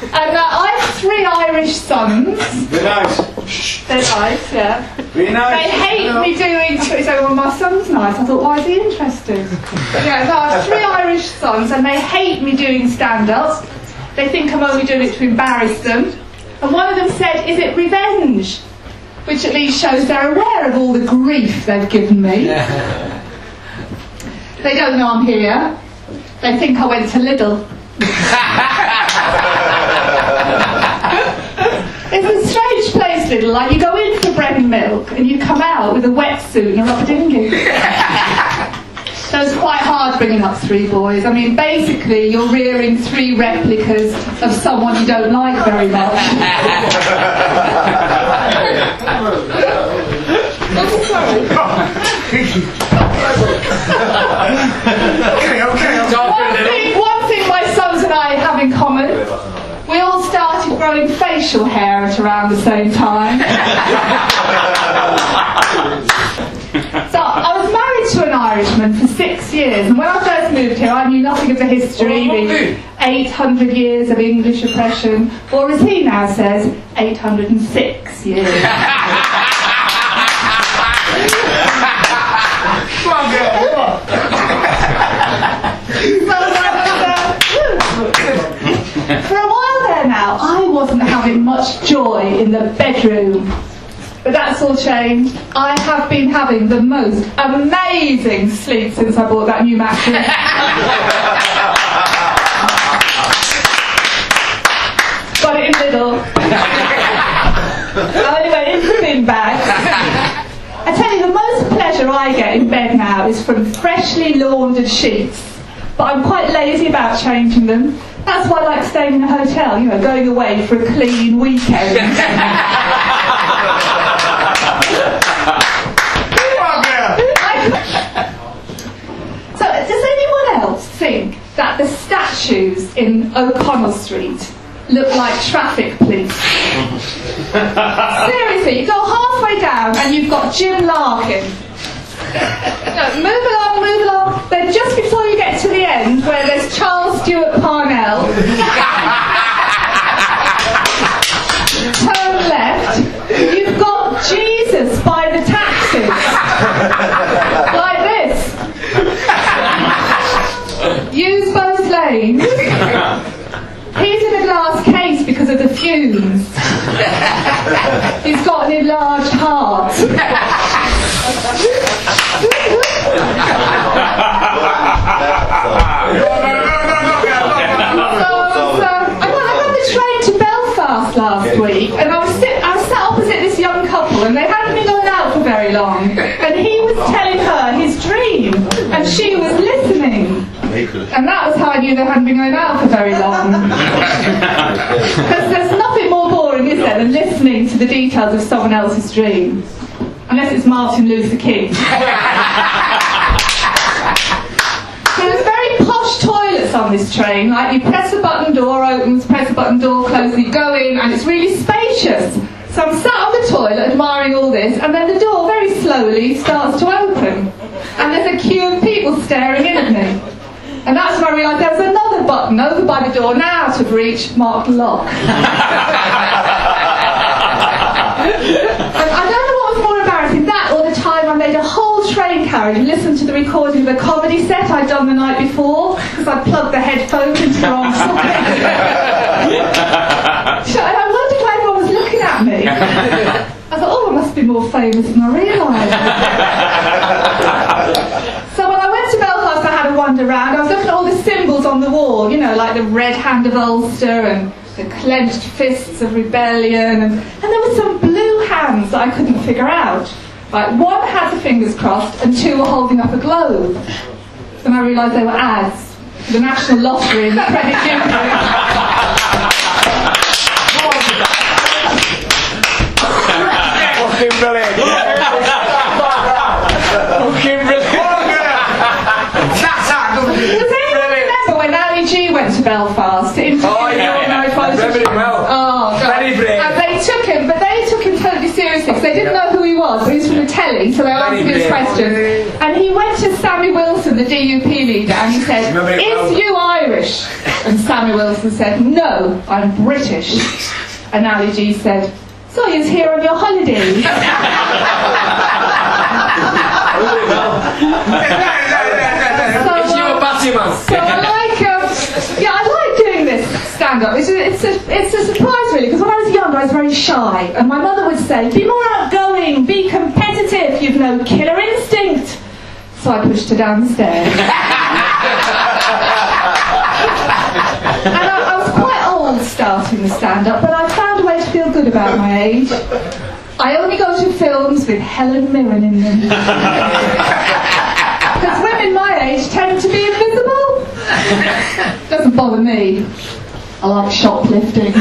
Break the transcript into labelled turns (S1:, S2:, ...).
S1: And I have 3 Irish sons.
S2: Be nice.
S1: They're nice, yeah.
S2: Be nice.
S1: They hate me doing... So, well, my son's nice. I thought, why is he interested? But yeah, so I have 3 Irish sons, and they hate me doing stand-up. They think I'm only doing it to embarrass them. And one of them said, is it revenge? Which at least shows they're aware of all the grief they've given me. They don't know I'm here. They think I went to Lidl. It's a strange place, Lidl. Like, you go in for bread and milk, and you come out with a wetsuit and a rubber dinghy. So it's quite hard bringing up 3 boys. I mean, basically, you're rearing 3 replicas of someone you don't like very much. Oh, sorry. One thing my sons and I have in common, we all started growing facial hair at around the same time. So I was married to an Irishman for 6 years, and when I first moved here I knew nothing of the history, the 800 years of English oppression, or as he now says, 806 years. For a while there now, I wasn't having much joy in the bedroom. But that's all changed. I have been having the most amazing sleep since I bought that new mattress. Got it in Lidl. I only went into the bin bag. I tell you, the most pleasure I get in bed now is from freshly laundered sheets. But I'm quite lazy about changing them. That's why I like staying in a hotel, you know, going away for a clean weekend. So, does anyone else think that the statues in O'Connell Street look like traffic police? Seriously, you go halfway down and you've got Jim Larkin. No, move along, move along. Then just before you get to the end, where there's Charles Stewart Parnell, turn left, you've got Jesus by the taxis. Like this. Use both lanes. He's in a glass case because of the fumes. He's got an enlarged heart. I got the train to Belfast last week, and I was sat opposite this young couple, and they hadn't been going out for very long, and he was telling her his dream, and she was listening. And that was how I knew they hadn't been going out for very long. Because there's nothing more boring, is there, than listening to the details of someone else's dream. Unless it's Martin Luther King. So there's very posh toilets on this train. Like, you press a button, door opens, press a button, door closes, you go in, and it's really spacious. So I'm sat on the toilet admiring all this, and then the door very slowly starts to open. And there's a queue of people staring in at me. And that's when I realised there was another button over by the door, now out of reach, marked lock. And I don't know what was more embarrassing, that or the time I made a whole train carriage and listened to the recording of a comedy set I'd done the night before, because I plugged the headphones into the wrong socket. And I wondered why everyone was looking at me. I thought, oh, I must be more famous than I realised. So when I went to Belfast, I had a wander round. I was looking at all the symbols on the wall, you know, like the red hand of Ulster and the clenched fists of rebellion, and there were some blue hands that I couldn't figure out. Like, one had the fingers crossed and 2 were holding up a globe. Then I realised they were ads, the National Lottery and the Credit Union.
S2: Fucking brilliant. Fucking brilliant.
S1: Does anyone remember when Ali G went to Belfast to interview
S2: Very brave.
S1: And they took him, but they took him totally seriously because they didn't know who he was. He was from the telly, so they asked him his questions. And he went to Sammy Wilson, the DUP leader, and he said, "Is you Irish?" And Samuel Wilson said, "No, I'm British." And Ali G said, "So you're here on your holiday?"
S3: Is you a batty man?
S1: So I like doing this stand-up. It's a surprise really, because when I was young I was very shy, and my mother would say, "Be more outgoing, be competitive, you've no killer instinct." So I pushed her downstairs. And I was quite old starting the stand-up, but I found a way to feel good about my age. I only go to films with Helen Mirren in them. Because women my age tend to be invisible. Doesn't bother me. I like shoplifting.